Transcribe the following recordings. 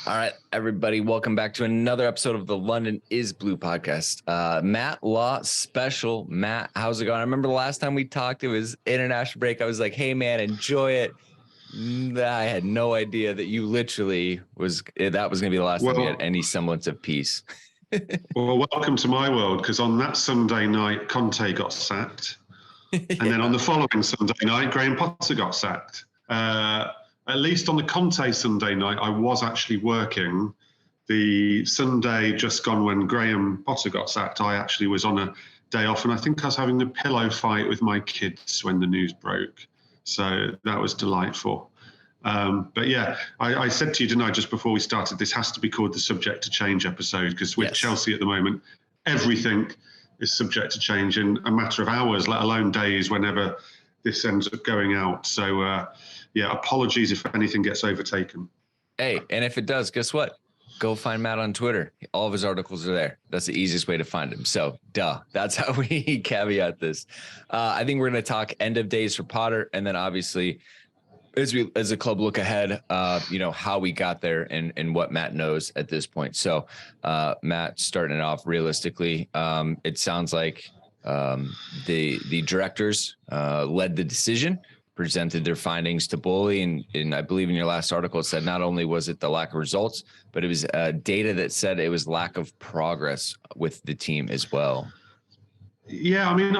All right, everybody, welcome back to another episode of the London is Blue podcast. Matt Law special. Matt, how's it going? I remember the last time we talked, it was international break. I was like, hey, man, enjoy it. I had no idea that you literally that was going to be the last time you had any semblance of peace. Well, welcome to my world, because on that Sunday night, Conte got sacked. And then on the following Sunday night, Graham Potter got sacked. At least on the Conte Sunday night, I was actually working. The Sunday just gone when Graham Potter got sacked, I actually was on a day off, and I think I was having a pillow fight with my kids when the news broke. So that was delightful. But yeah, I said to you, didn't I, just before we started, this has to be called the Subject to Change episode, because with Chelsea at the moment, everything is subject to change in a matter of hours, let alone days, whenever this ends up going out. So yeah, apologies if anything gets overtaken. Hey, and if it does, guess what? Go find Matt on Twitter. All of his articles are there. That's the easiest way to find him. So, that's how we caveat this. I think we're going to talk end of days for Potter, and then obviously, as a club look ahead, how we got there and what Matt knows at this point. So, Matt, starting it off realistically, it sounds like the directors led the decision, presented their findings to Boehly, and I believe in your last article it said not only was it the lack of results, but it was data that said it was lack of progress with the team as well. Yeah, I mean,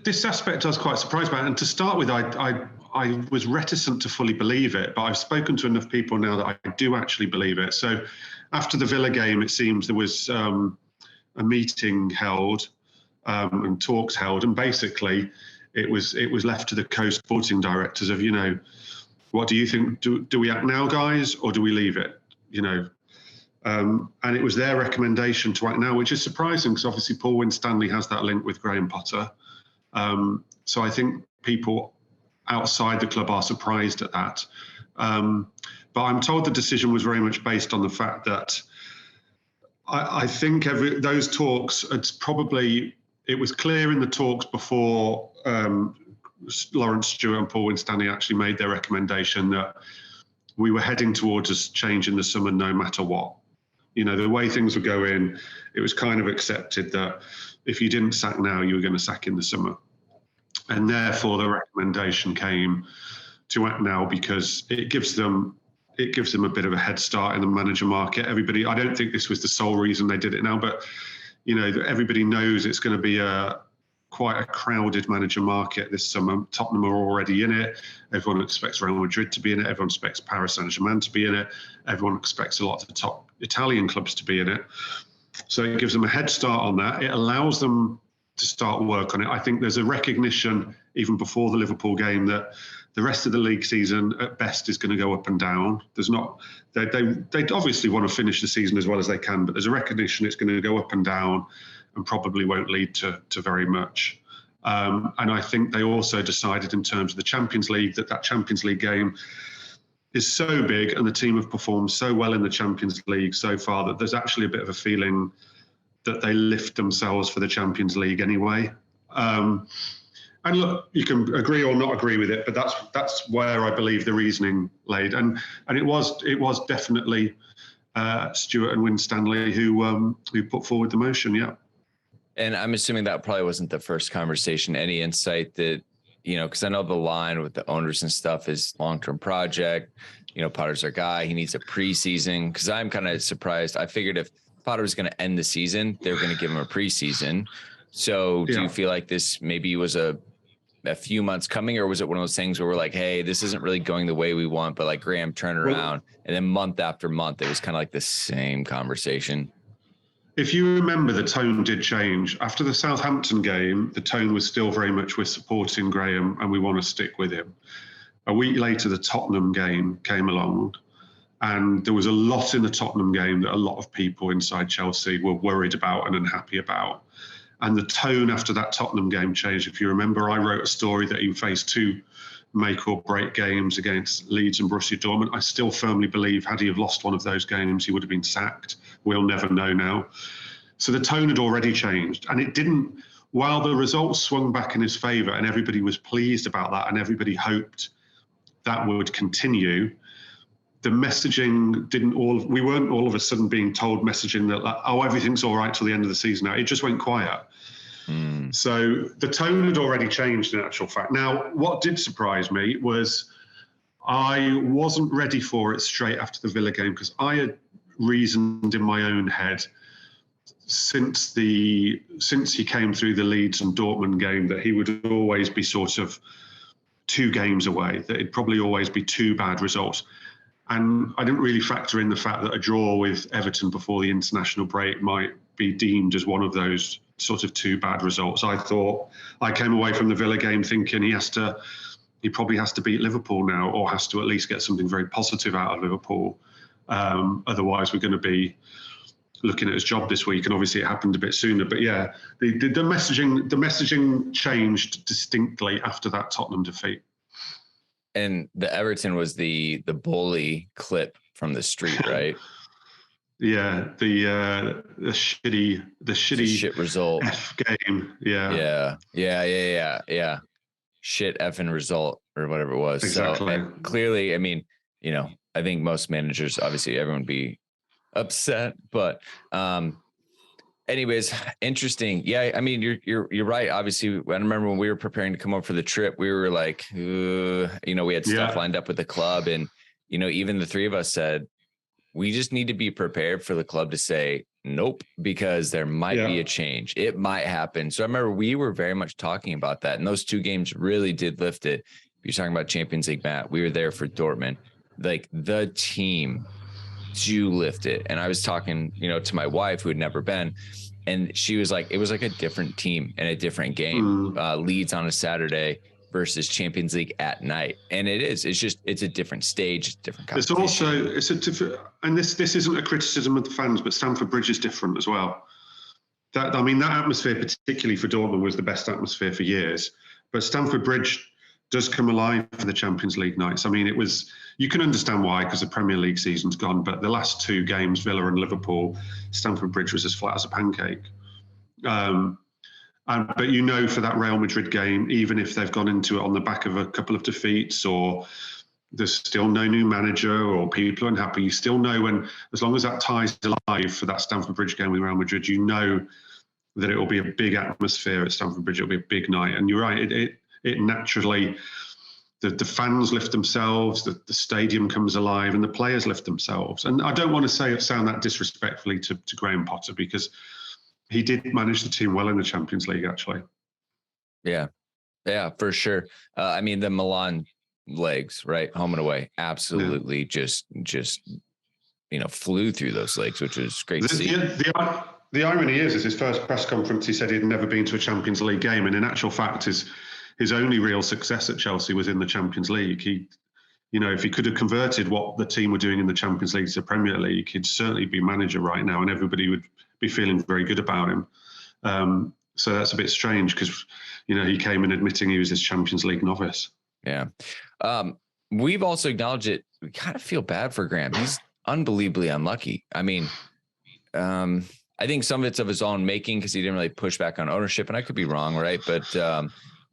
this aspect I was quite surprised by, and to start with, I was reticent to fully believe it, but I've spoken to enough people now that I do actually believe it. So after the Villa game, it seems there was a meeting held and talks held, and basically it was left to the co-sporting directors of, what do you think? Do we act now, guys, or do we leave it? And it was their recommendation to act now, which is surprising because obviously Paul Winstanley has that link with Graham Potter. So I think people outside the club are surprised at that. But I'm told the decision was very much based on the fact that I think those talks, it was clear in the talks before Lawrence Stewart and Paul Winstanley actually made their recommendation that we were heading towards a change in the summer no matter what. The way things were going, it was kind of accepted that if you didn't sack now, you were going to sack in the summer. And therefore the recommendation came to act now because it gives them a bit of a head start in the manager market. Everybody, I don't think this was the sole reason they did it now, but everybody knows it's going to be quite a crowded manager market this summer. Tottenham are already in it. Everyone expects Real Madrid to be in it. Everyone expects Paris Saint-Germain to be in it. Everyone expects a lot of the top Italian clubs to be in it. So it gives them a head start on that. It allows them to start work on it. I think there's a recognition, even before the Liverpool game, that the rest of the league season at best is going to go up and down. They obviously want to finish the season as well as they can, but there's a recognition it's going to go up and down and probably won't lead to very much. And I think they also decided in terms of the Champions League that Champions League game is so big and the team have performed so well in the Champions League so far that there's actually a bit of a feeling that they lift themselves for the Champions League anyway. And look, you can agree or not agree with it, but that's where I believe the reasoning laid. And it was definitely Stewart and Winstanley who put forward the motion, yeah. And I'm assuming that probably wasn't the first conversation. Any insight that, because I know the line with the owners and stuff is long-term project. Potter's our guy. He needs a preseason. Because I'm kind of surprised. I figured if Potter was going to end the season, they were going to give him a preseason. So do you feel like this maybe was a few months coming, or was it one of those things where we're like, hey, this isn't really going the way we want, but like Graham turned around, and then month after month, it was kind of like the same conversation? If you remember, the tone did change. After the Southampton game, the tone was still very much we're supporting Graham and we want to stick with him. A week later, the Tottenham game came along, and there was a lot in the Tottenham game that a lot of people inside Chelsea were worried about and unhappy about. And the tone after that Tottenham game changed. If you remember, I wrote a story that he faced two make or break games against Leeds and Borussia Dortmund. I still firmly believe had he have lost one of those games, he would have been sacked. We'll never know now. So the tone had already changed, and it didn't, while the results swung back in his favour and everybody was pleased about that and everybody hoped that would continue, the messaging we weren't all of a sudden being told messaging that, like, oh, everything's all right till the end of the season now. It just went quiet. So the tone had already changed in actual fact. Now, what did surprise me was I wasn't ready for it straight after the Villa game, because I had reasoned in my own head since he came through the Leeds and Dortmund game that he would always be sort of 2 games away, that it'd probably always be 2 bad results. And I didn't really factor in the fact that a draw with Everton before the international break might be deemed as one of those sort of 2 bad results. I came away from the Villa game thinking he probably has to beat Liverpool now, or has to at least get something very positive out of Liverpool. Otherwise, we're going to be looking at his job this week. And obviously, it happened a bit sooner. But yeah, the messaging changed distinctly after that Tottenham defeat. And the Everton was the Boehly clip from the street, right? Yeah, the shit result. F game. Yeah. Shit effing result or whatever it was. Exactly. So clearly, I mean, I think most managers, obviously, everyone would be upset, but anyways, interesting. Yeah, I mean, you're right. Obviously, I remember when we were preparing to come up for the trip, we were like, we had stuff lined up with the club, and even the 3 of us said we just need to be prepared for the club to say nope, because there might be a change. It might happen. So I remember we were very much talking about that, and those 2 games really did lift it. You're talking about Champions League, Matt. We were there for Dortmund. Like, the team do lift it. And I was talking, to my wife, who had never been, and she was like, it was like a different team and a different game. Leeds on a Saturday versus Champions League at night. And it's a different stage, different competition. It's and this isn't a criticism of the fans, but Stamford Bridge is different as well. That atmosphere, particularly for Dortmund, was the best atmosphere for years. But Stamford Bridge does come alive for the Champions League nights. I mean, you can understand why, because the Premier League season's gone, but the last 2 games, Villa and Liverpool, Stamford Bridge was as flat as a pancake. But for that Real Madrid game, even if they've gone into it on the back of a couple of defeats, or there's still no new manager, or people are unhappy, you still know when, as long as that tie's alive for that Stamford Bridge game with Real Madrid, that it will be a big atmosphere at Stamford Bridge. It'll be a big night. And you're right, it naturally, the fans lift themselves, the stadium comes alive, and the players lift themselves. And I don't want to sound that disrespectfully to Graham Potter, because he did manage the team well in the Champions League, actually. Yeah, for sure. I mean, the Milan legs, right, home and away, absolutely just flew through those legs, which was great to see. The irony is his first press conference, he said he'd never been to a Champions League game, and in actual fact, his only real success at Chelsea was in the Champions League. If he could have converted what the team were doing in the Champions League to the Premier League, he'd certainly be manager right now, and everybody would be feeling very good about him. So that's a bit strange, because he came in admitting he was his Champions League novice. Yeah. We've also acknowledged it. We kind of feel bad for Graham. He's unbelievably unlucky. I mean, I think some of it's of his own making, because he didn't really push back on ownership, and I could be wrong, right? But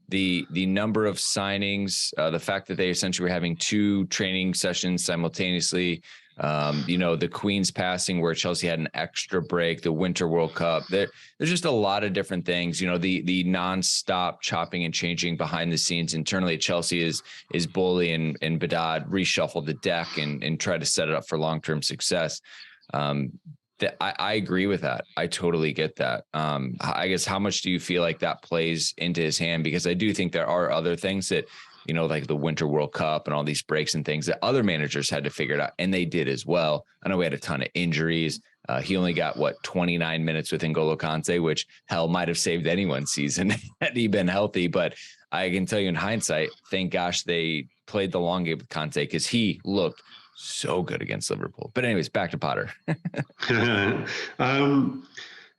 the number of signings, the fact that they essentially were having 2 training sessions simultaneously, the Queen's passing where Chelsea had an extra break, the Winter World Cup. There's just a lot of different things. The nonstop chopping and changing behind the scenes internally at Chelsea is Boehly and Behdad reshuffle the deck and try to set it up for long-term success. I agree with that. I totally get that. I guess, how much do you feel like that plays into his hand? Because I do think there are other things that, like the Winter World Cup and all these breaks and things that other managers had to figure it out, and they did as well. I know we had a ton of injuries. He only got 29 minutes with N'Golo Kante, which might have saved anyone's season had he been healthy. But I can tell you in hindsight, thank gosh they played the long game with Kante, because he looked so good against Liverpool. But anyways, back to Potter. I'm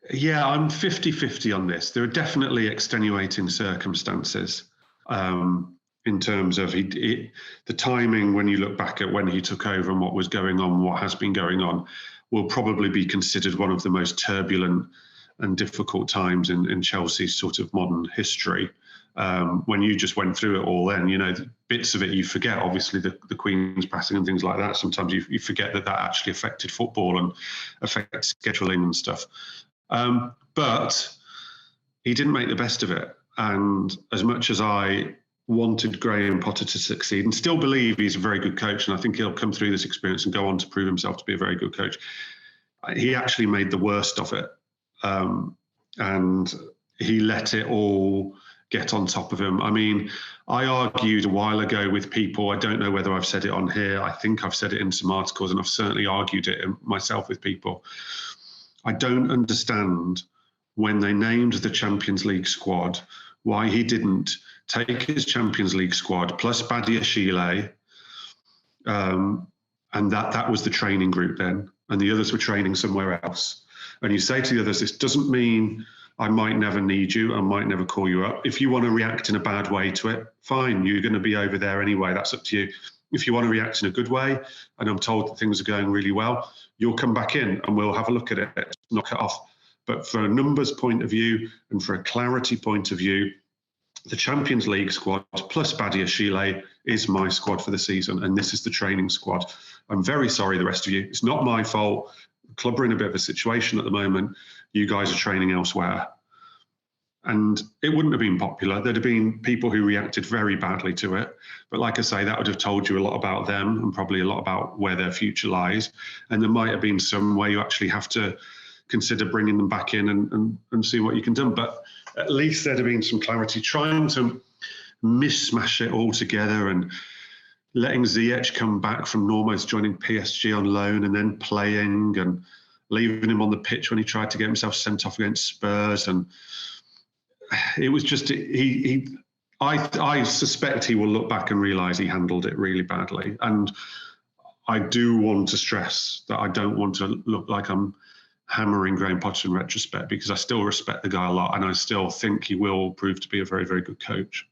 50-50 on this. There are definitely extenuating circumstances in terms of the timing. When you look back at when he took over and what was going on, what has been going on, will probably be considered one of the most turbulent and difficult times in Chelsea's sort of modern history. When you just went through it all, then bits of it you forget. Obviously, the Queen's passing and things like that. Sometimes you forget that actually affected football and affected scheduling and stuff. But he didn't make the best of it. And as much as I wanted Graham Potter to succeed and still believe he's a very good coach, and I think he'll come through this experience and go on to prove himself to be a very good coach, he actually made the worst of it. And he let it all get on top of him. I mean, I argued a while ago with people, I don't know whether I've said it on here, I think I've said it in some articles, and I've certainly argued it myself with people. I don't understand when they named the Champions League squad, why he didn't take his Champions League squad plus Badiashile, and that was the training group then, and the others were training somewhere else. And you say to the others, this doesn't mean I might never need you, I might never call you up. If you want to react in a bad way to it, fine, you're going to be over there anyway, that's up to you. If you want to react in a good way, and I'm told that things are going really well, you'll come back in and we'll have a look at it, knock it off. But for a numbers point of view and for a clarity point of view, the Champions League squad plus Badiashile is my squad for the season, and this is the training squad. I'm very sorry, the rest of you. It's not my fault. The club are in a bit of a situation at the moment. You guys are training elsewhere. And it wouldn't have been popular. There'd have been people who reacted very badly to it. But like I say, that would have told you a lot about them and probably a lot about where their future lies. And there might have been some where you actually have to consider bringing them back in and see what you can do. But at least there'd have been some clarity. Trying to mishmash it all together and letting Ziyech come back from almost joining PSG on loan and then playing and leaving him on the pitch when he tried to get himself sent off against Spurs. And it was just, I suspect he will look back and realise he handled it really badly. And I do want to stress that I don't want to look like I'm hammering Graham Potter in retrospect, because I still respect the guy a lot and I still think he will prove to be a very, very good coach.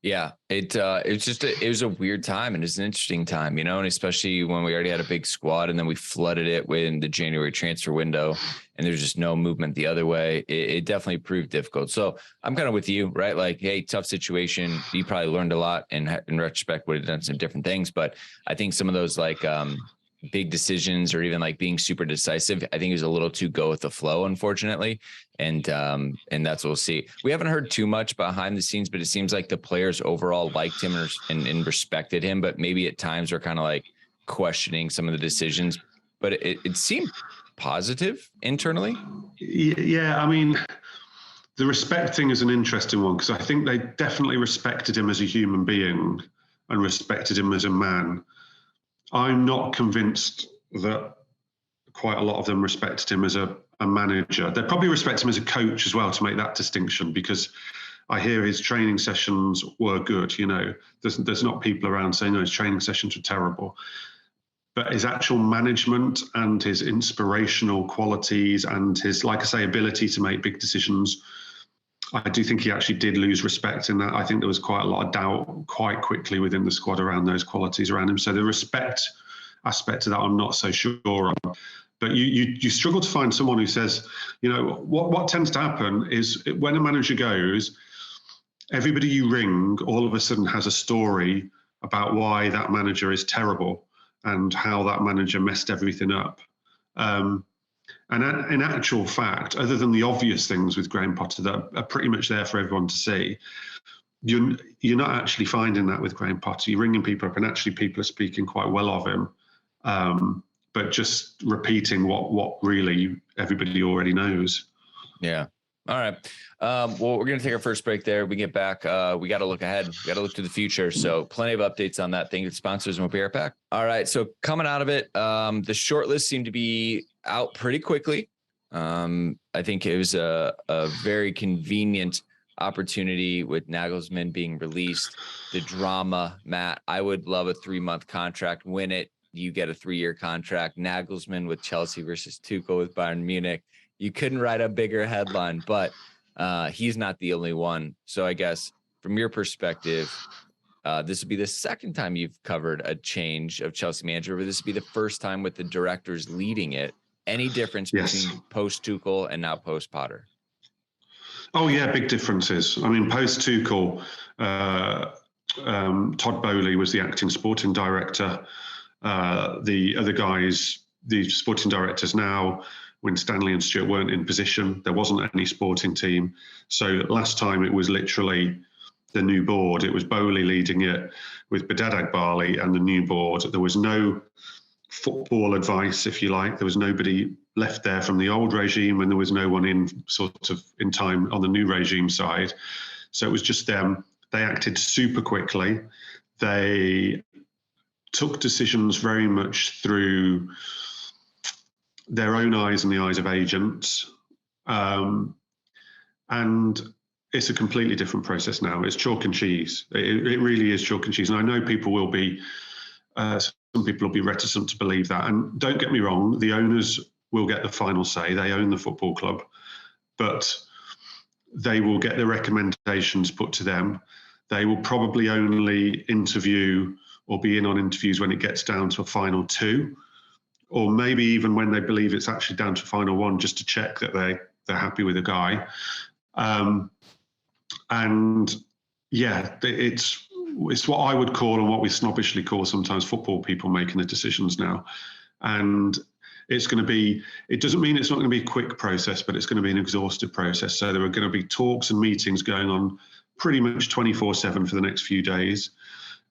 Yeah, it was a weird time, and it's an interesting time, and especially when we already had a big squad and then we flooded it in the January transfer window and there's just no movement the other way. It definitely proved difficult. So I'm kind of with you, right? Like, hey, tough situation. You probably learned a lot and in retrospect would have done some different things. But I think some of those big decisions or even like being super decisive, I think it was a little too go with the flow, unfortunately. And that's what we'll see. We haven't heard too much behind the scenes, but it seems like the players overall liked him and respected him, but maybe at times are kind of like questioning some of the decisions, but it seemed positive internally. Yeah. I mean, the respect thing is an interesting one, because I think they definitely respected him as a human being and respected him as a man. I'm not convinced that quite a lot of them respected him as a manager. They probably respect him as a coach as well, to make that distinction, because I hear his training sessions were good. There's not people around saying, no, his training sessions were terrible. But his actual management and his inspirational qualities and his, like I say, ability to make big decisions, I do think he actually did lose respect in that. I think there was quite a lot of doubt quite quickly within the squad around those qualities around him. So the respect aspect of that, I'm not so sure on. But you struggle to find someone who says, what tends to happen is when a manager goes, everybody you ring all of a sudden has a story about why that manager is terrible and how that manager messed everything up. And in actual fact, other than the obvious things with Graham Potter that are pretty much there for everyone to see, you're not actually finding that with Graham Potter. You're ringing people up and actually people are speaking quite well of him, but just repeating what really everybody already knows. Yeah. All right. Well, we're going to take our first break there. We get back. We got to look ahead. We got to look to the future. So plenty of updates on that. Thank you to sponsors, and we'll be right back. All right. So coming out of it, the short list seemed to be out pretty quickly. I think it was a very convenient opportunity with Nagelsmann being released. The drama, Matt, I would love a 3-month contract. Win it, you get a 3-year contract. Nagelsmann with Chelsea versus Tuchel with Bayern Munich. You couldn't write a bigger headline, but he's not the only one. So I guess from your perspective, this would be the second time you've covered a change of Chelsea manager, but this would be the first time with the directors leading it. Any difference between post Tuchel and now post Potter? Oh yeah, big differences. I mean, post Tuchel, Todd Boehly was the acting sporting director. The other guys, the sporting directors now, when Stanley and Stuart weren't in position, there wasn't any sporting team. So last time it was literally the new board. It was Boehly leading it with Behdad Eghbali and the new board. There was no football advice, if you like. There was nobody left there from the old regime, and there was no one in sort of in time on the new regime side. So it was just them. They acted super quickly. They took decisions very much through their own eyes and the eyes of agents. And it's a completely different process now. It's chalk and cheese. It really is chalk and cheese. And I know people will be, some people will be reticent to believe that. And don't get me wrong, the owners will get the final say. They own the football club, but they will get the recommendations put to them. They will probably only interview or be in on interviews when it gets down to a final two, or maybe even when they believe it's actually down to a final one, just to check that they're happy with the guy. And yeah, it's what I would call, and what we snobbishly call sometimes, football people making the decisions now. And it's going to be, it doesn't mean it's not going to be a quick process, but it's going to be an exhaustive process. So there are going to be talks and meetings going on pretty much 24/7 for the next few days.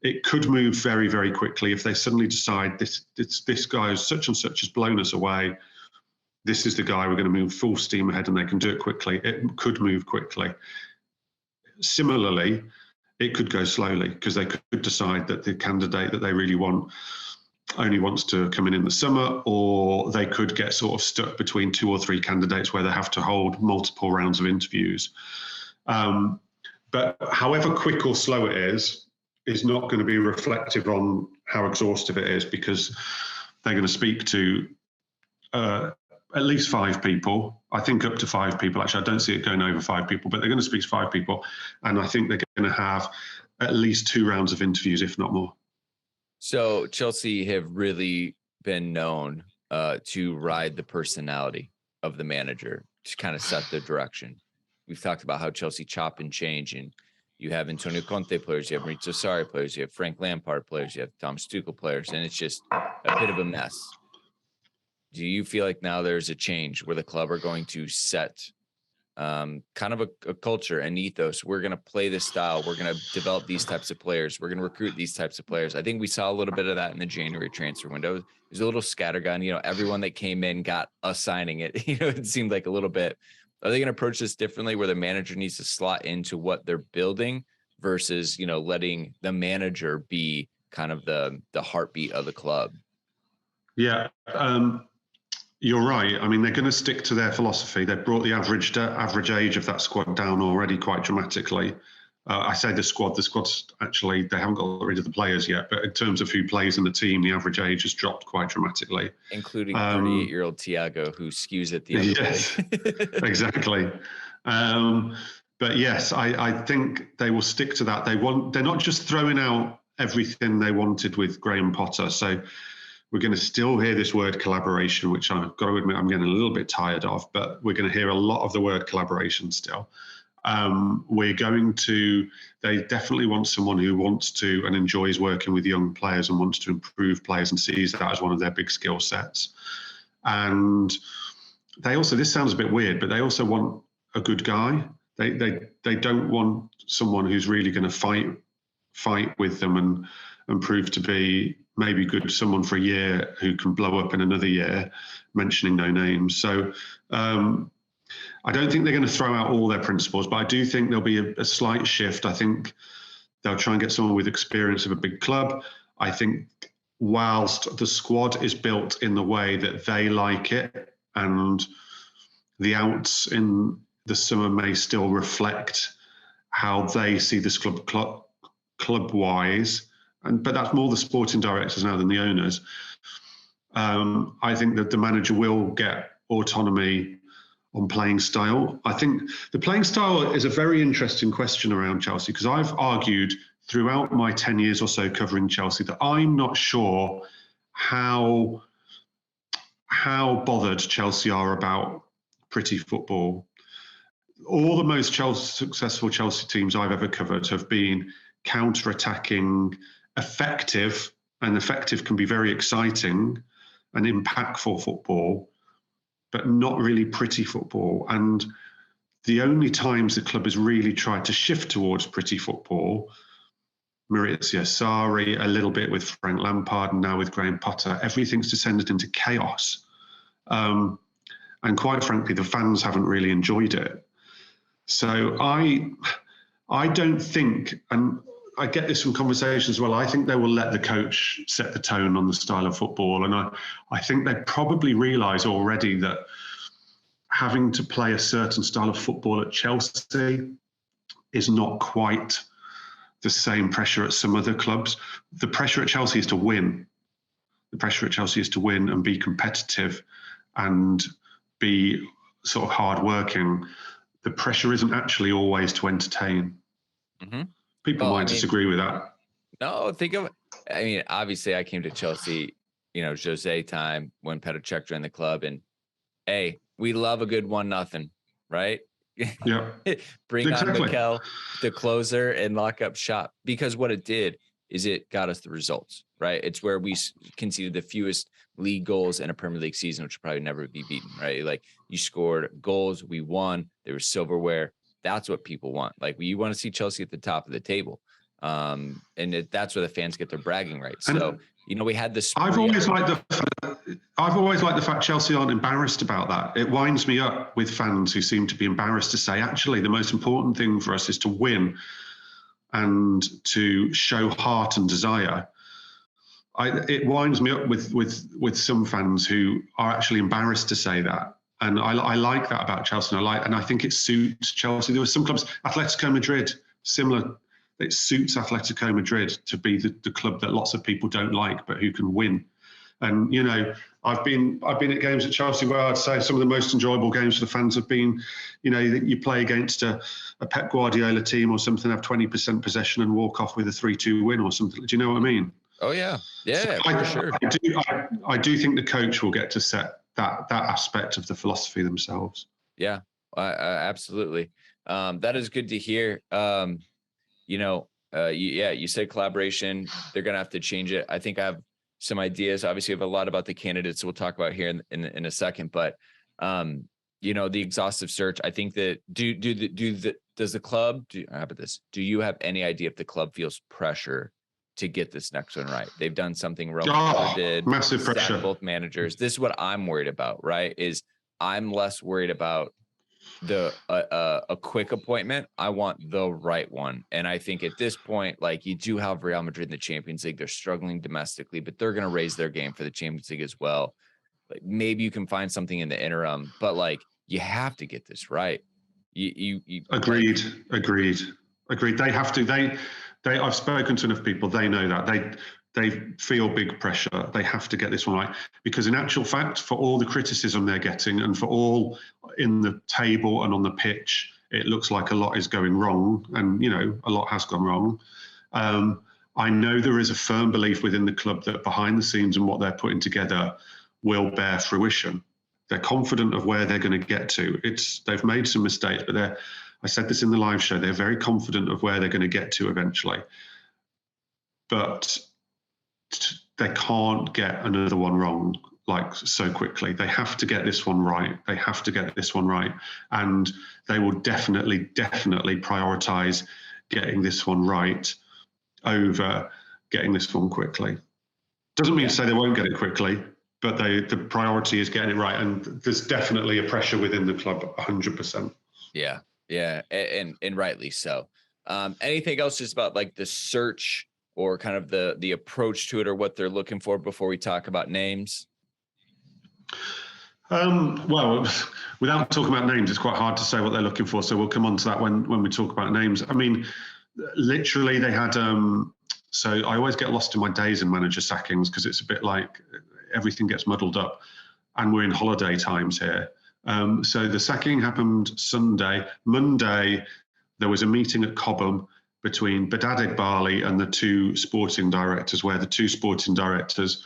It could move very, very quickly if they suddenly decide this guy such and such has blown us away. This is the guy, we're going to move full steam ahead, and they can do it quickly. It could move quickly. Similarly, it could go slowly, because they could decide that the candidate that they really want only wants to come in the summer, or they could get sort of stuck between 2 or 3 candidates where they have to hold multiple rounds of interviews. But however quick or slow it is not going to be reflective on how exhaustive it is, because they're going to speak to at least 5 people. I think up to 5 people. Actually, I don't see it going over 5 people, but they're going to speak to 5 people. And I think they're going to have at least 2 rounds of interviews, if not more. So Chelsea have really been known to ride the personality of the manager to kind of set the direction. We've talked about how Chelsea chop and change, and you have Antonio Conte players, you have Maurizio Sarri players, you have Frank Lampard players, you have Thomas Tuchel players, and it's just a bit of a mess. Do you feel like now there's a change where the club are going to set kind of a culture and ethos? We're going to play this style. We're going to develop these types of players. We're going to recruit these types of players. I think we saw a little bit of that in the January transfer window. It was a little scattergun. You know, everyone that came in got us signing it. You know, it seemed like a little bit. Are they going to approach this differently, where the manager needs to slot into what they're building versus, you know, letting the manager be kind of the heartbeat of the club? Yeah. You're right. I mean, they're going to stick to their philosophy. They've brought the average age of that squad down already quite dramatically. I say the squad's actually, they haven't got rid of the players yet, but in terms of who plays in the team, the average age has dropped quite dramatically. Including 38-year-old Thiago, who skews at the end. Yes, exactly. But yes, I think they will stick to that. They're not just throwing out everything they wanted with Graham Potter. So we're going to still hear this word collaboration, which I've got to admit I'm getting a little bit tired of, but we're going to hear a lot of the word collaboration still. They definitely want someone who wants to and enjoys working with young players and wants to improve players and sees that as one of their big skill sets. And they also, this sounds a bit weird, but they also want a good guy. They don't want someone who's really going to fight with them and prove to be maybe good someone for a year who can blow up in another year, mentioning no names. So I don't think they're going to throw out all their principles, but I do think there'll be a slight shift. I think they'll try and get someone with experience of a big club. I think whilst the squad is built in the way that they like it, and the outs in the summer may still reflect how they see this club-wise, but that's more the sporting directors now than the owners. I think that the manager will get autonomy on playing style. I think the playing style is a very interesting question around Chelsea, because I've argued throughout my 10 years or so covering Chelsea that I'm not sure how bothered Chelsea are about pretty football. all the most successful Chelsea teams I've ever covered have been counter-attacking, effective, and effective can be very exciting and impactful football, but not really pretty football. And the only times the club has really tried to shift towards pretty football, Maurizio Sarri, a little bit with Frank Lampard, and now with Graham Potter, everything's descended into chaos. And quite frankly, the fans haven't really enjoyed it. So I don't think, and I get this from conversations as well, I think they will let the coach set the tone on the style of football. And I think they probably realise already that having to play a certain style of football at Chelsea is not quite the same pressure at some other clubs. The pressure at Chelsea is to win. The pressure at Chelsea is to win and be competitive and be sort of hardworking. The pressure isn't actually always to entertain. Mm-hmm. People might disagree with that. No, obviously I came to Chelsea, Jose time when Petr Cech joined the club, and hey, we love a good 1-0, right? Yeah. Bring on Mikel, the closer, and lock up shop. Because what it did is it got us the results, right? It's where we conceded the fewest league goals in a Premier League season, which will probably never be beaten, right? Like, you scored goals, we won, there was silverware. That's what people want. Like, you want to see Chelsea at the top of the table. And that's where the fans get their bragging rights. So, we had this. I've always liked the fact Chelsea aren't embarrassed about that. It winds me up with fans who seem to be embarrassed to say, actually, the most important thing for us is to win and to show heart and desire. It winds me up with some fans who are actually embarrassed to say that. And I like that about Chelsea. And I think it suits Chelsea. There were some clubs, Atletico Madrid, similar. It suits Atletico Madrid to be the club that lots of people don't like, but who can win. And, I've been at games at Chelsea where I'd say some of the most enjoyable games for the fans have been, you play against a Pep Guardiola team or something, have 20% possession and walk off with a 3-2 win or something. Do you know what I mean? Oh, yeah. Yeah, so for sure. I do think the coach will get to set that aspect of the philosophy themselves. Yeah, absolutely. That is good to hear. You said collaboration. They're going to have to change it. I think I have some ideas. Obviously, I have a lot about the candidates we'll talk about here in a second. But, the exhaustive search, I think that does the club, how about this? Do you have any idea if the club feels pressure to get this next one right? They've done something Roma did. Massive pressure. Both managers. This is what I'm worried about, right? Is I'm less worried about a quick appointment. I want the right one. And I think at this point, like, you do have Real Madrid in the Champions League. They're struggling domestically, but they're going to raise their game for the Champions League as well. Like, maybe you can find something in the interim, but like, you have to get this right. You Agreed. They have to, I've spoken to enough people. They know that they feel big pressure. They have to get this one right, because in actual fact, for all the criticism they're getting and for all in the table and on the pitch, it looks like a lot is going wrong. And, a lot has gone wrong. I know there is a firm belief within the club that behind the scenes and what they're putting together will bear fruition. They're confident of where they're going to get to. They've made some mistakes, but I said this in the live show, they're very confident of where they're going to get to eventually. But they can't get another one wrong like so quickly. They have to get this one right. And they will definitely prioritize getting this one right over getting this one quickly. Doesn't mean to say they won't get it quickly, but the priority is getting it right. And there's definitely a pressure within the club, 100%. Yeah. Yeah. And rightly so. Anything else just about like the search or kind of the approach to it, or what they're looking for before we talk about names? Well, without talking about names, it's quite hard to say what they're looking for. So we'll come on to that when we talk about names. I mean, literally they had, so I always get lost in my days in manager sackings because it's a bit like everything gets muddled up and we're in holiday times here. So the sacking happened Sunday. Monday, there was a meeting at Cobham between Behdad Eghbali and the two sporting directors, where the two sporting directors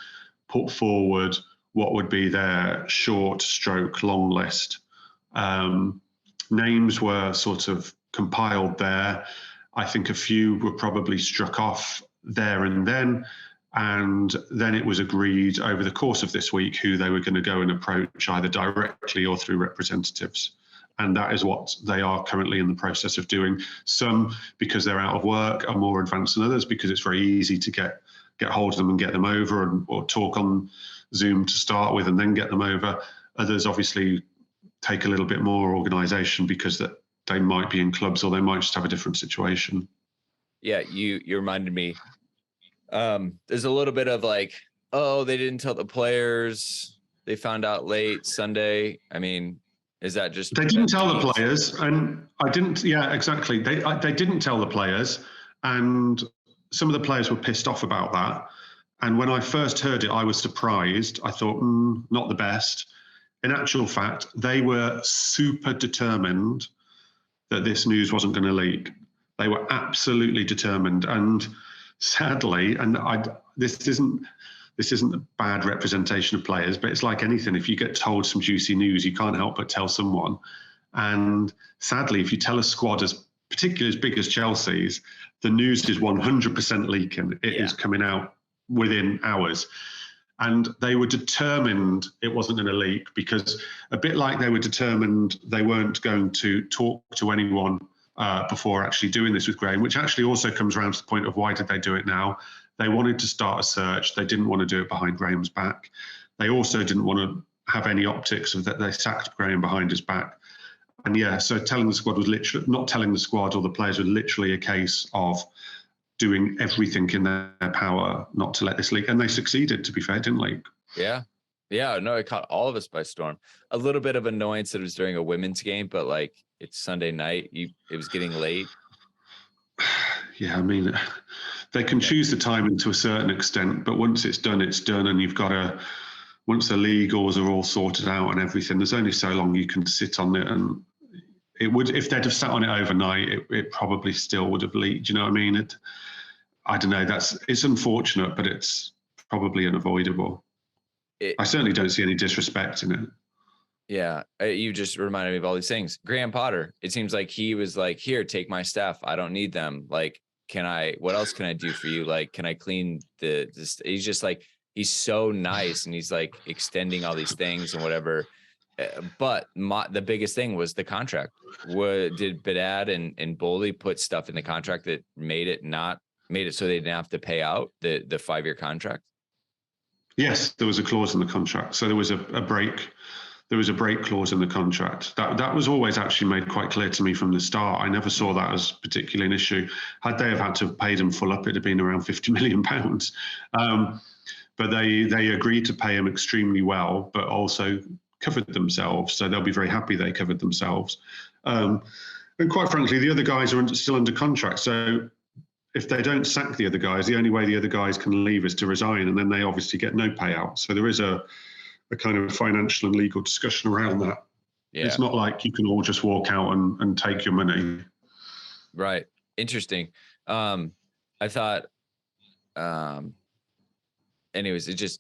put forward what would be their short stroke long list. names were sort of compiled there. I think a few were probably struck off there and then. And then it was agreed over the course of this week who they were going to go and approach either directly or through representatives. And that is what they are currently in the process of doing. Some, because they're out of work, are more advanced than others because it's very easy to get hold of them and get them over, or talk on Zoom to start with and then get them over. Others obviously take a little bit more organisation because that they might be in clubs or they might just have a different situation. Yeah, you reminded me. There's a little bit of like, oh, they didn't tell the players. They found out late Sunday. I mean, is that just... They didn't tell the players, and I didn't... Yeah, exactly. They didn't tell the players, and some of the players were pissed off about that. And when I first heard it, I was surprised. I thought, not the best. In actual fact, they were super determined that this news wasn't going to leak. They were absolutely determined. And sadly, and this isn't a bad representation of players, but it's like anything. If you get told some juicy news, you can't help but tell someone. And sadly, if you tell a squad particularly as big as Chelsea's, the news is 100% leaking. It is coming out within hours. And they were determined it wasn't going to leak, because a bit like they were determined they weren't going to talk to anyone before actually doing this with Graham, which actually also comes around to the point of why did they do it now? They wanted to start a search. They didn't want to do it behind Graham's back. They also didn't want to have any optics of that they sacked Graham behind his back. And yeah, so telling the squad was literally, not telling the squad or the players was literally a case of doing everything in their power not to let this leak. And they succeeded, to be fair, didn't leak. Yeah. Yeah, no, it caught all of us by storm. A little bit of annoyance that it was during a women's game, but like it's Sunday night. It was getting late. Yeah, I mean, they can choose the timing to a certain extent, but once it's done, it's done. And you've got to, once the legals are all sorted out and everything, there's only so long you can sit on it. And it would, if they'd have sat on it overnight, it probably still would have leaked. You know what I mean? I don't know. It's unfortunate, but it's probably unavoidable. I certainly don't see any disrespect in it. Yeah, you just reminded me of all these things. Graham Potter, it seems like he was like, here, take my stuff. I don't need them. Like, what else can I do for you? Like, can I clean this? He's just like, he's so nice. And he's like extending all these things and whatever. But the biggest thing was the contract. Did Behdad and Boehly put stuff in the contract that made it so they didn't have to pay out the 5-year contract? Yes, there was a clause in the contract. So there was a break. There was a break clause in the contract. That was always actually made quite clear to me from the start. I never saw that as particularly an issue. Had they have had to have paid him full up, it'd have been around £50 million. But they agreed to pay him extremely well, but also covered themselves. So they'll be very happy they covered themselves. And quite frankly, the other guys are still under contract. So if they don't sack the other guys, the only way the other guys can leave is to resign, and then they obviously get no payout. So there is a kind of financial and legal discussion around that. Yeah. It's not like you can all just walk out and take your money. Right. Interesting. I thought, anyways, it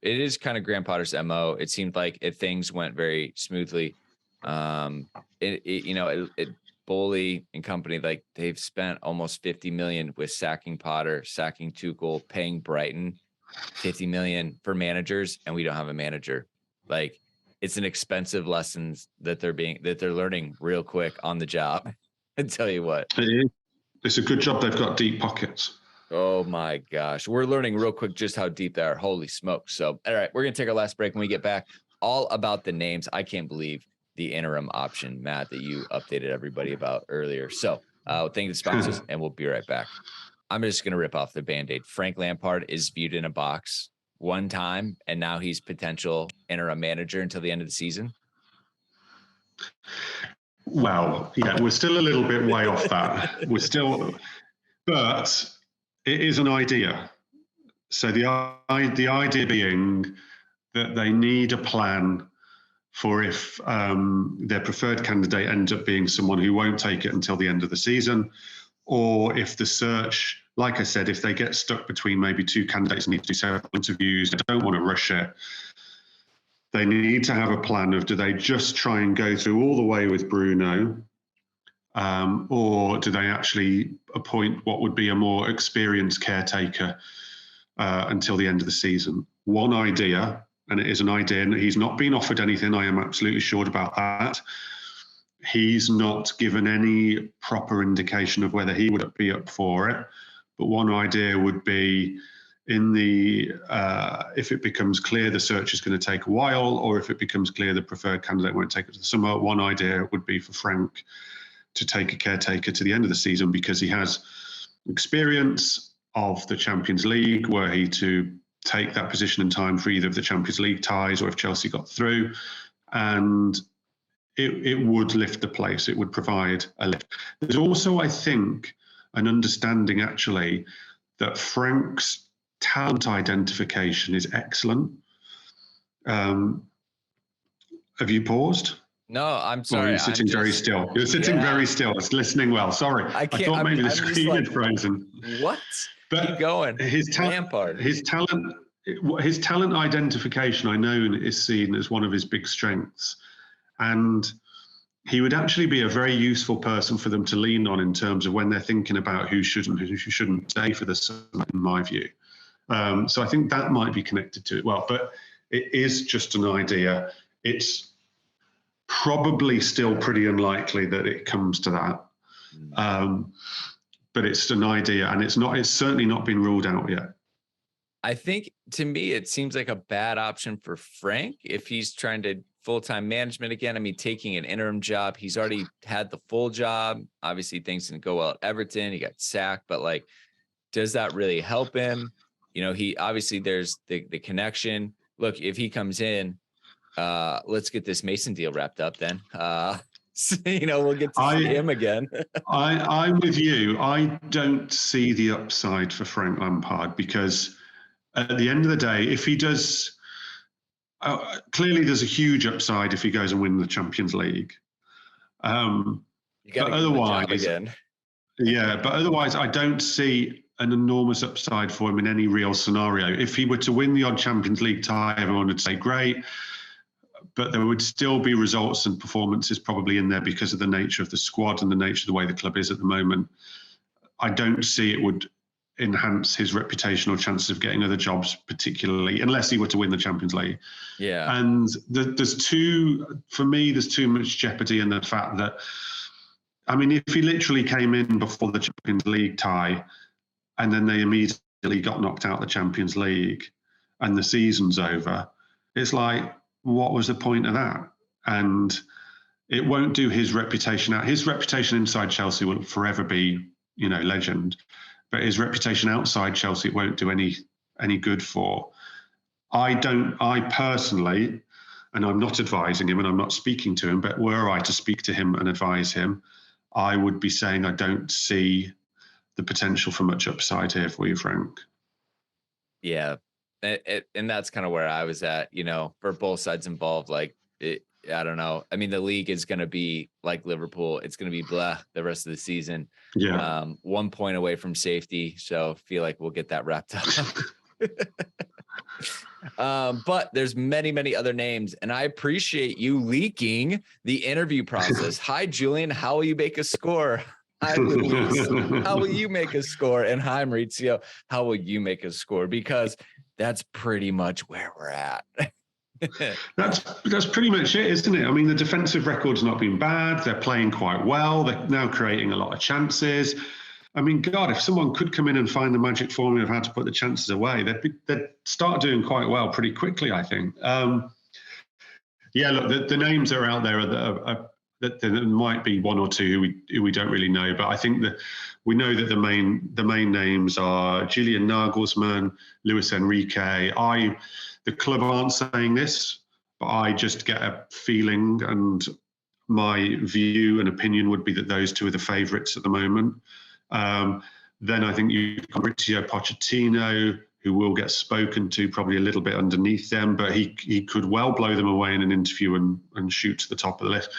is kind of Graham Potter's MO. It seemed like things went very smoothly. Boehly and company, like they've spent almost 50 million with sacking Potter, sacking Tuchel, paying Brighton 50 million for managers, and we don't have a manager. Like, it's an expensive lesson that they're learning real quick on the job. I tell you what, it's a good job they've got deep pockets. Oh my gosh, we're learning real quick just how deep they are. Holy smoke! So, all right, we're gonna take our last break. When we get back, all about the names. I can't believe the interim option, Matt, that you updated everybody about earlier. So, thank you to sponsors, and we'll be right back. I'm just going to rip off the Band-Aid. Frank Lampard is viewed in a box one time, and now he's potential interim manager until the end of the season. Well, yeah, we're still a little bit way off that. But it is an idea. So the idea being that they need a plan for if their preferred candidate ends up being someone who won't take it until the end of the season, or if the search, like I said, if they get stuck between maybe two candidates and need to do several interviews, they don't want to rush it. They need to have a plan of, do they just try and go through all the way with Bruno, or do they actually appoint what would be a more experienced caretaker until the end of the season? One idea, and it is an idea, and he's not been offered anything, I am absolutely sure about that. He's not given any proper indication of whether he would be up for it. But one idea would be, if it becomes clear the search is going to take a while, or if it becomes clear the preferred candidate won't take it to the summer, one idea would be for Frank to take a caretaker to the end of the season, because he has experience of the Champions League, were he to take that position in time for either of the Champions League ties or if Chelsea got through. And it would lift the place. It would provide a lift. There's also, I think, an understanding actually that Frank's talent identification is excellent. Have you paused? No, I'm sorry. You're sitting very still. You're sitting very still. It's listening well. Sorry. I thought maybe the screen had frozen. What? But keep going. Lampard. His talent identification, I know, is seen as one of his big strengths. And he would actually be a very useful person for them to lean on in terms of when they're thinking about who shouldn't stay for the summer, in my view. So I think that might be connected to it. Well, but it is just an idea. It's probably still pretty unlikely that it comes to that. But it's an idea, and it's certainly not been ruled out yet. I think, to me, it seems like a bad option for Frank if he's trying to full-time management again. I mean, taking an interim job, he's already had the full job. Obviously, things didn't go well at Everton. He got sacked, but like, does that really help him? You know, he obviously, there's the connection. Look, if he comes in, let's get this Mason deal wrapped up then. You know, we'll get to see him again. I'm with you. I don't see the upside for Frank Lampard, because at the end of the day, if he does, clearly there's a huge upside if he goes and wins the Champions League. But otherwise, but otherwise, I don't see an enormous upside for him in any real scenario. If he were to win the odd Champions League tie, everyone would say great, but there would still be results and performances probably in there because of the nature of the squad and the nature of the way the club is at the moment. I don't see it would enhance his reputational chances of getting other jobs, particularly unless he were to win the Champions League. Yeah. And there's too much jeopardy in the fact that, I mean, if he literally came in before the Champions League tie and then they immediately got knocked out of the Champions League and the season's over, it's like, what was the point of that? And it won't do his reputation out. His reputation inside Chelsea will forever be, you know, legend. But his reputation outside Chelsea, it won't do any good for. I personally, and I'm not advising him and I'm not speaking to him, but were I to speak to him and advise him, I would be saying I don't see the potential for much upside here for you, Frank. Yeah. And that's kind of where I was at, you know, for both sides involved. Like, I don't know. I mean, the league is going to be like Liverpool. It's going to be blah the rest of the season. Yeah. 1 point away from safety. So feel like we'll get that wrapped up. But there's many, many other names. And I appreciate you leaking the interview process. Hi, Julian. How will you make a score? Hi, Luis. How will you make a score? And hi, Maurizio. How will you make a score? Because that's pretty much where we're at. That's pretty much it, isn't it? I mean, the defensive record's not been bad. They're playing quite well. They're now creating a lot of chances. I mean, God, if someone could come in and find the magic formula of how to put the chances away, they'd start doing quite well pretty quickly, I think. Yeah, look, the names are out there that there might be one or two who we don't really know, but I think that we know that the main names are Julian Nagelsmann, Luis Enrique. The club aren't saying this, but I just get a feeling, and my view and opinion would be that those two are the favourites at the moment. Then I think you've got Maurizio Pochettino, who will get spoken to probably a little bit underneath them, but he could well blow them away in an interview and shoot to the top of the list.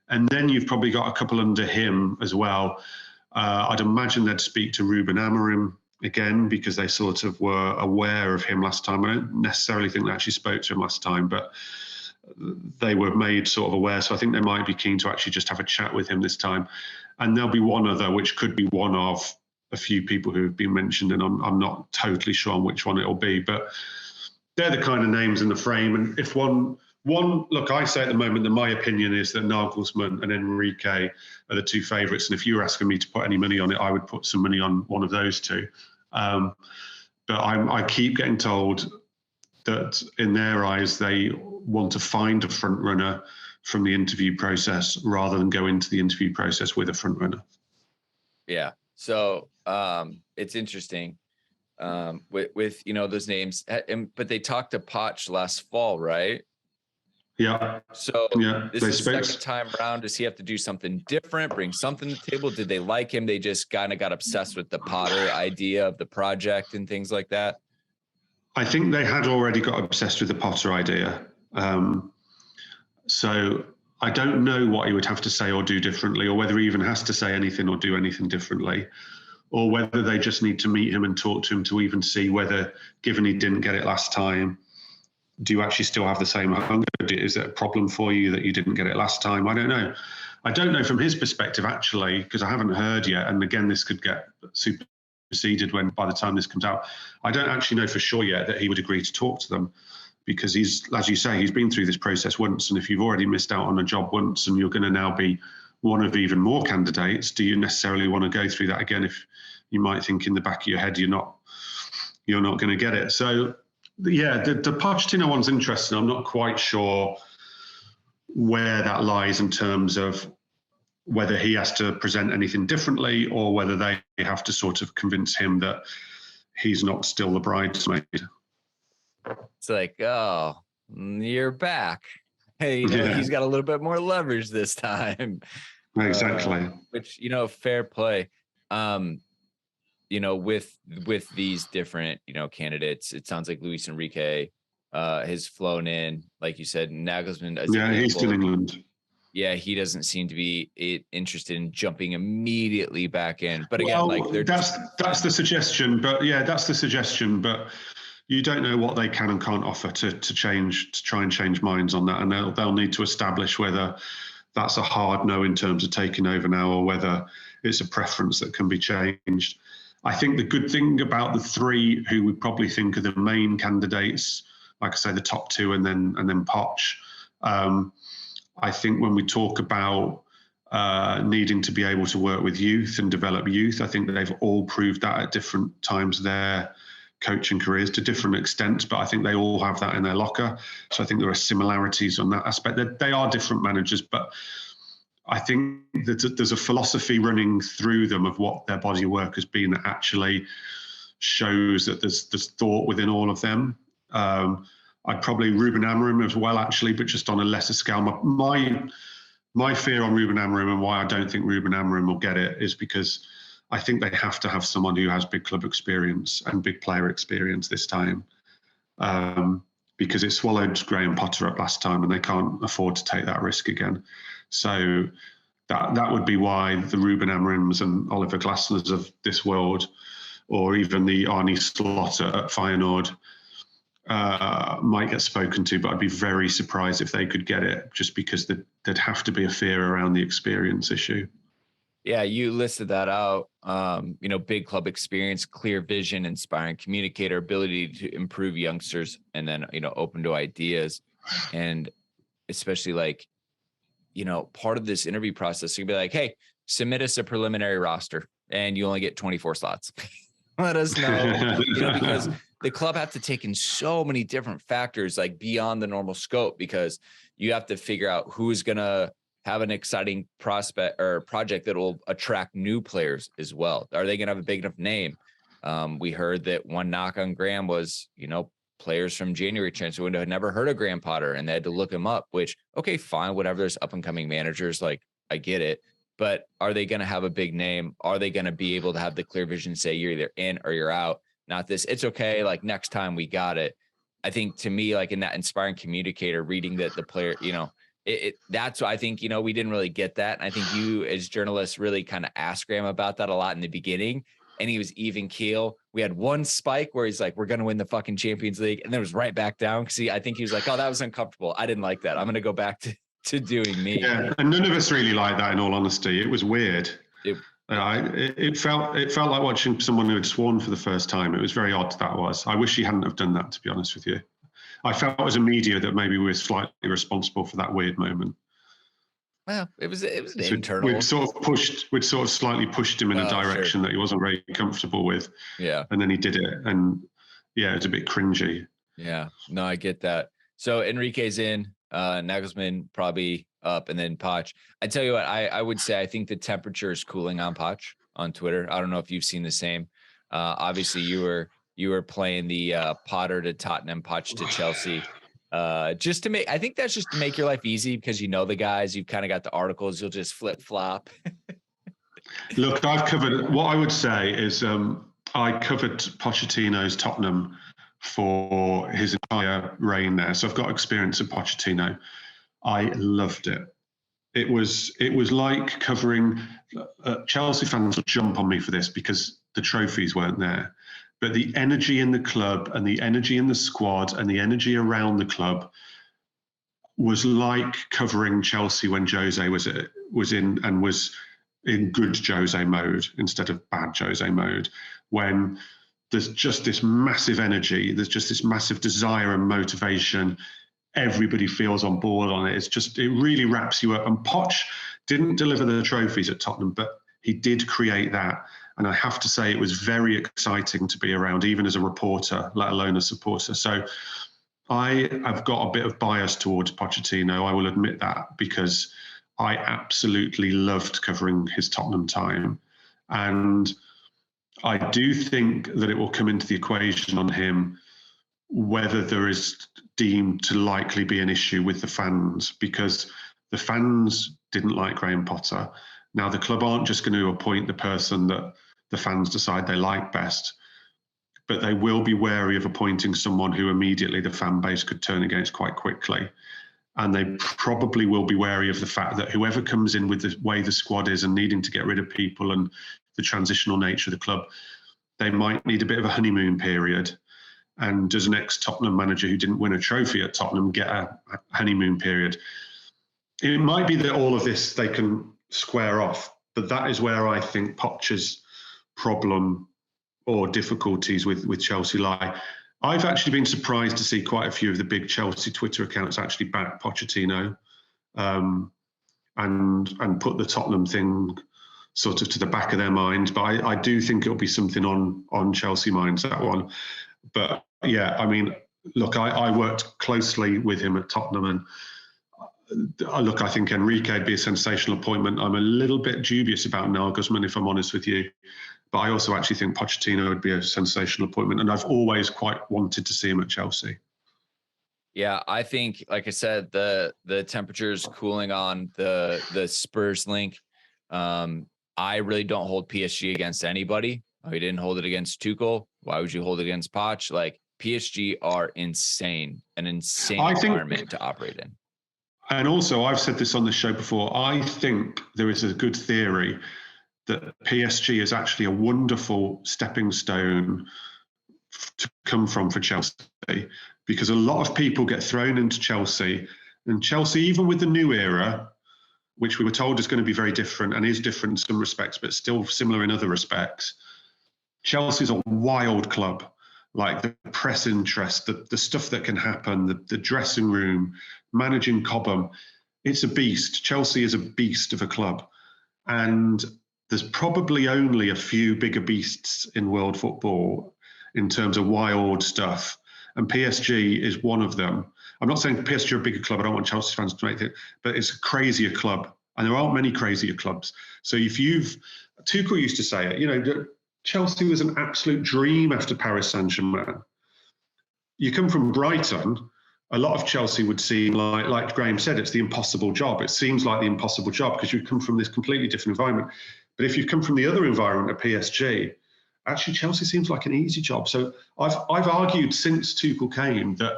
And then you've probably got a couple under him as well. I'd imagine they'd speak to Ruben Amorim again, because they sort of were aware of him last time. I don't necessarily think they actually spoke to him last time, but they were made sort of aware. So I think they might be keen to actually just have a chat with him this time. And there'll be one other, which could be one of a few people who have been mentioned, and I'm not totally sure on which one it'll be, but they're the kind of names in the frame. And if one look, I say at the moment that my opinion is that Nagelsmann and Enrique are the two favourites. And if you were asking me to put any money on it, I would put some money on one of those two. But I keep getting told that in their eyes, they want to find a front runner from the interview process rather than go into the interview process with a front runner. Yeah. So it's interesting with those names, but they talked to Poch last fall, right? Yeah. So yeah, this is the second time around. Does he have to do something different, bring something to the table? Did they like him? They just kind of got obsessed with the Potter idea of the project and things like that? I think they had already got obsessed with the Potter idea. So I don't know what he would have to say or do differently, or whether he even has to say anything or do anything differently, or whether they just need to meet him and talk to him to even see whether, given he didn't get it last time, do you actually still have the same hunger? Is it a problem for you that you didn't get it last time? I don't know. I don't know from his perspective, actually, because I haven't heard yet. And again, this could get superseded by the time this comes out. I don't actually know for sure yet that he would agree to talk to them, because he's, as you say, he's been through this process once. And if you've already missed out on a job once and you're going to now be one of even more candidates, do you necessarily want to go through that again if you might think in the back of your head you're not going to get it? So yeah, the Pochettino one's interesting. I'm not quite sure where that lies in terms of whether he has to present anything differently or whether they have to sort of convince him that he's not still the bridesmaid. It's like, oh, you're back. Hey, he's got a little bit more leverage this time. Exactly. Which, fair play. With these different, candidates, it sounds like Luis Enrique has flown in, like you said, Nagelsmann. He's in England. Yeah, he doesn't seem to be interested in jumping immediately back in. But again, that's the suggestion. But yeah, that's the suggestion. But you don't know what they can and can't offer to try and change minds on that, and they'll need to establish whether that's a hard no in terms of taking over now, or whether it's a preference that can be changed. I think the good thing about the three who we probably think are the main candidates, like I say, the top two and then Poch. I think when we talk about needing to be able to work with youth and develop youth, I think that they've all proved that at different times of their coaching careers to different extents, but I think they all have that in their locker. So I think there are similarities on that aspect. They are different managers, but I think that there's a philosophy running through them of what their body of work has been that actually shows that there's thought within all of them. I'd probably Ruben Amorim as well, actually, but just on a lesser scale. My fear on Ruben Amorim and why I don't think Ruben Amorim will get it is because I think they have to have someone who has big club experience and big player experience this time, because it swallowed Graham Potter up last time and they can't afford to take that risk again. So that would be why the Ruben Amorims and Oliver Glasners of this world, or even the Arne Slot at Feyenoord, might get spoken to, but I'd be very surprised if they could get it, just because there'd have to be a fear around the experience issue. Yeah, you listed that out. Big club experience, clear vision, inspiring communicator, ability to improve youngsters, and then, open to ideas. And especially part of this interview process, you'd be like, hey, submit us a preliminary roster and you only get 24 slots. Let us know, because the club have to take in so many different factors, like beyond the normal scope, because you have to figure out who's going to have an exciting prospect or project that will attract new players as well. Are they going to have a big enough name? We heard that one knock on Graham was, players from January transfer window had never heard of Graham Potter and they had to look him up, which, okay, fine, whatever. There's up and coming managers. Like, I get it. But are they going to have a big name? Are they going to be able to have the clear vision, say you're either in or you're out? Not this, it's okay, like next time we got it. I think, to me, like in that inspiring communicator, reading that the player, that's why I think, we didn't really get that. And I think you as journalists really kind of asked Graham about that a lot in the beginning. and he was even keel. We had one spike where he's like, we're going to win the fucking Champions League. And then it was right back down. Cause I think he was like, oh, that was uncomfortable. I didn't like that. I'm going to go back to doing me. Yeah. And none of us really liked that, in all honesty. It was weird. It felt like watching someone who had sworn for the first time. It was very odd, that was. I wish he hadn't have done that, to be honest with you. I felt as a media that maybe we were slightly responsible for that weird moment. Well, it was an internal. We'd sort of slightly pushed him in a direction that he wasn't very comfortable with. Yeah. And then he did it. And yeah, it's a bit cringy. Yeah. No, I get that. So Enrique's in, Nagelsmann probably up, and then Poch. I tell you what, I would say I think the temperature is cooling on Poch on Twitter. I don't know if you've seen the same. Obviously you were playing the Potter to Tottenham, Poch to Chelsea. Just to make, I think that's just to make your life easy because you know the guys, you've kind of got the articles, you'll just flip flop. Look, I've covered, what I would say is I covered Pochettino's Tottenham for his entire reign there. So I've got experience of Pochettino. I loved it. It was like covering, Chelsea fans would jump on me for this because the trophies weren't there. But the energy in the club and the energy in the squad and the energy around the club was like covering Chelsea when Jose was in good Jose mode instead of bad Jose mode. When there's just this massive energy, there's just this massive desire and motivation. Everybody feels on board on it. It really wraps you up. And Poch didn't deliver the trophies at Tottenham, but he did create that. And I have to say, it was very exciting to be around, even as a reporter, let alone a supporter. So I have got a bit of bias towards Pochettino, I will admit that, because I absolutely loved covering his Tottenham time. And I do think that it will come into the equation on him whether there is deemed to likely be an issue with the fans, because the fans didn't like Graham Potter. Now, the club aren't just going to appoint the person that the fans decide they like best, but they will be wary of appointing someone who immediately the fan base could turn against quite quickly. And they probably will be wary of the fact that whoever comes in with the way the squad is and needing to get rid of people and the transitional nature of the club, they might need a bit of a honeymoon period. And does an ex-Tottenham manager who didn't win a trophy at Tottenham get a honeymoon period? It might be that all of this they can square off, but that is where I think Poch's problem or difficulties with Chelsea lie. I've actually been surprised to see quite a few of the big Chelsea Twitter accounts actually back Pochettino and put the Tottenham thing sort of to the back of their mind. But I do think it'll be something on Chelsea minds, that one. But yeah, I mean, look, I worked closely with him at Tottenham, and look, I think Enrique would be a sensational appointment. I'm a little bit dubious about Nagelsmann, if I'm honest with you. But I also actually think Pochettino would be a sensational appointment. And I've always quite wanted to see him at Chelsea. Yeah, I think, like I said, the temperature is cooling on the Spurs link. I really don't hold PSG against anybody. We didn't hold it against Tuchel. Why would you hold it against Poch? Like, PSG are insane, an insane environment to operate in. And also, I've said this on the show before, I think there is a good theory that PSG is actually a wonderful stepping stone to come from for Chelsea, because a lot of people get thrown into Chelsea, and Chelsea, even with the new era, which we were told is going to be very different and is different in some respects, but still similar in other respects, Chelsea's a wild club. Like the press interest, the stuff that can happen, the dressing room, managing Cobham, it's a beast. Chelsea is a beast of a club. And there's probably only a few bigger beasts in world football in terms of wild stuff. And PSG is one of them. I'm not saying PSG are a bigger club. I don't want Chelsea fans to make it, but it's a crazier club. And there aren't many crazier clubs. So Tuchel used to say it, Chelsea was an absolute dream after Paris Saint-Germain. You come from Brighton, a lot of Chelsea would seem like Graham said, it's the impossible job. It seems like the impossible job because you come from this completely different environment. But if you come from the other environment at PSG, actually Chelsea seems like an easy job. So I've argued since Tuchel came that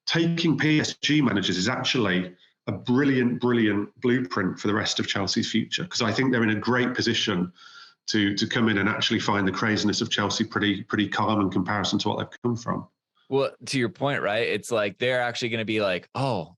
taking PSG managers is actually a brilliant, brilliant blueprint for the rest of Chelsea's future, because I think they're in a great position to come in and actually find the craziness of Chelsea pretty calm in comparison to what they've come from. Well, to your point, right? It's like they're actually going to be like, oh,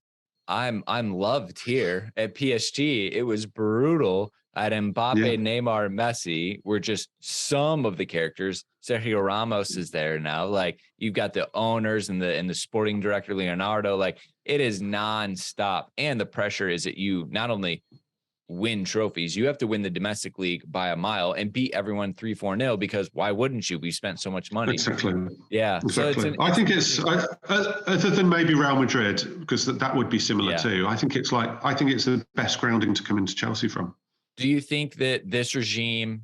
I'm loved here at PSG. It was brutal. At Mbappe, Neymar, Messi were just some of the characters. Sergio Ramos is there now. Like, you've got the owners and the sporting director, Leonardo. Like, it is nonstop. And the pressure is that you not only win trophies, you have to win the domestic league by a mile and beat everyone 3-4-0, because why wouldn't you? We spent so much money. Exactly. Yeah. Exactly. I think it's other than maybe Real Madrid, because that would be similar too. I think it's the best grounding to come into Chelsea from. Do you think that this regime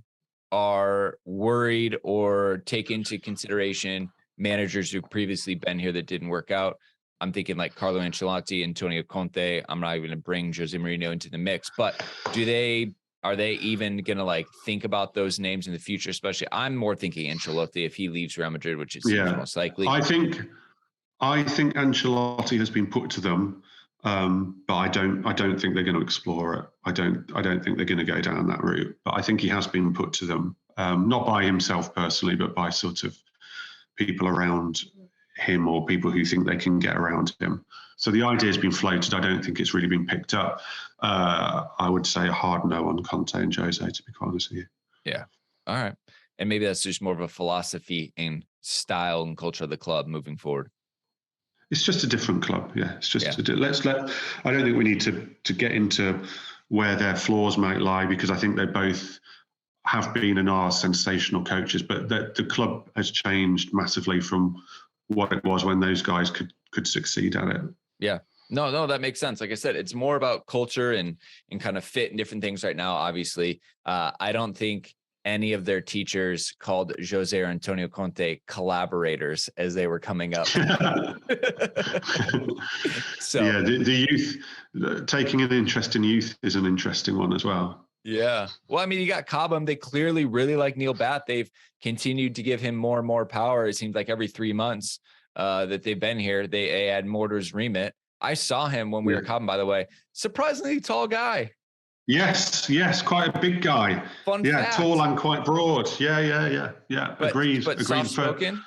are worried or take into consideration managers who've previously been here that didn't work out? I'm thinking like Carlo Ancelotti, Antonio Conte. I'm not even going to bring Jose Mourinho into the mix, but are they even going to like think about those names in the future? Especially, I'm more thinking Ancelotti if he leaves Real Madrid, which is most likely. I think Ancelotti has been put to them. But I don't think they're going to explore it. I don't think they're going to go down that route. But I think he has been put to them, not by himself personally, but by sort of people around him or people who think they can get around him. So the idea has been floated. I don't think it's really been picked up. I would say a hard no on Conte and Jose, to be quite honest with you. Yeah. All right. And maybe that's just more of a philosophy and style and culture of the club moving forward. It's just a different club. Yeah, it's just I don't think we need to get into where their flaws might lie, because I think they both have been and are sensational coaches, but the club has changed massively from what it was when those guys could succeed at it. Yeah. No, that makes sense. Like I said, it's more about culture and kind of fit and different things right now. Obviously, I don't think any of their teachers called Jose or Antonio Conte collaborators as they were coming up. So yeah, the youth, taking an interest in youth is an interesting one as well. Yeah. Well, I mean, you got Cobham. They clearly really like Neil Batt. They've continued to give him more and more power. It seems like every 3 months that they've been here, they add Mortar's remit. I saw him when we were Cobham, by the way. Surprisingly tall guy. Yes, quite a big guy. Fun fact. Tall and quite broad. Yeah. Agreed. But soft-spoken?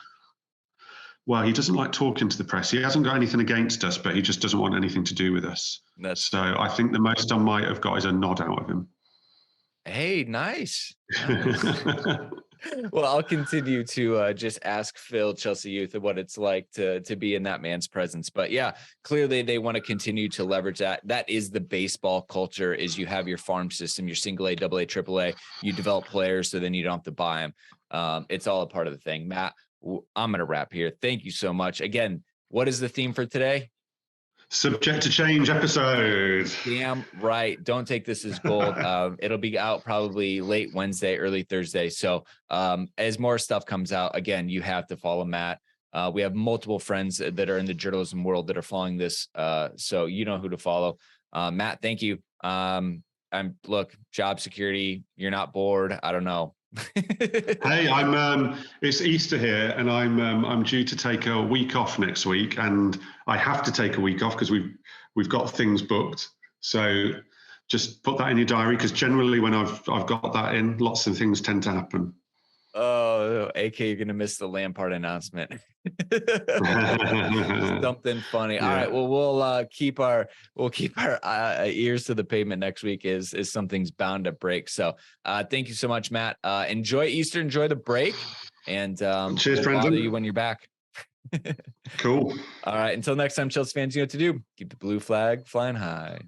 Well, he doesn't like talking to the press. He hasn't got anything against us, but he just doesn't want anything to do with us. So I think the most I might have got is a nod out of him. Hey, nice. Well, I'll continue to just ask Phil, Chelsea Youth, what it's like to be in that man's presence. But yeah, clearly they want to continue to leverage that. That is the baseball culture, is you have your farm system, your single A, double A, triple A. You develop players so then you don't have to buy them. It's all a part of the thing. Matt, I'm going to wrap here. Thank you so much. Again, what is the theme for today? Subject to change episode. Damn right. Don't take this as gold. It'll be out probably late Wednesday, early Thursday. So as more stuff comes out, again, you have to follow Matt. We have multiple friends that are in the journalism world that are following this. So you know who to follow. Matt, thank you. Look, job security. You're not bored. I don't know. Hey, it's Easter here, and I'm due to take a week off next week, and I have to take a week off because we've got things booked. So just put that in your diary, because generally when I've got that in, lots of things tend to happen. Oh, AK, you're gonna miss the Lampard announcement. Something funny. Yeah. All right. Well, we'll keep our ears to the pavement next week. Is something's bound to break. So, thank you so much, Matt. Enjoy Easter. Enjoy the break, and cheers, friends. Bother you when you're back. Cool. All right. Until next time, Chelsea fans, you know what to do. Keep the blue flag flying high.